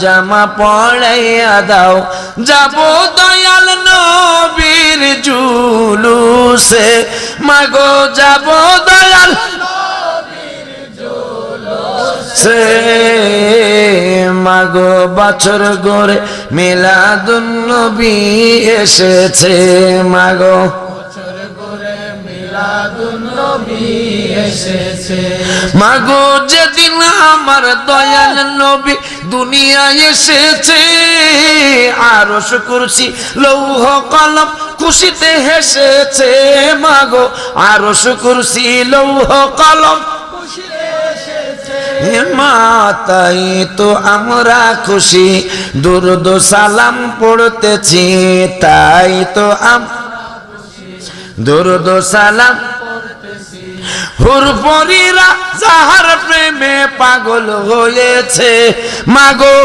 জামা পড়াইয়া দাও যাব দয়াল নবীর জুলুসে মাগো যাব দয়াল সে মাগো বছর গড়ে মিলাদুন নবী এসেছে মাগো বছর গড়ে মিলাদুন নবী এসেছে মাগো যেদিন আমার দয়াল নবী দুনিয়ায় এসেছে আরশ কুরসি লৌহ কলম খুশিতে হেসেছে মাগো আরশ কুরসি লৌহ কলম মাতাই তো আমরা খুশি দুরুদ সালাম পড়তেছি তাই তো দুরুদ সালাম হুর পরীরা যাহার প্রেমে পাগল হয়েছে মাগো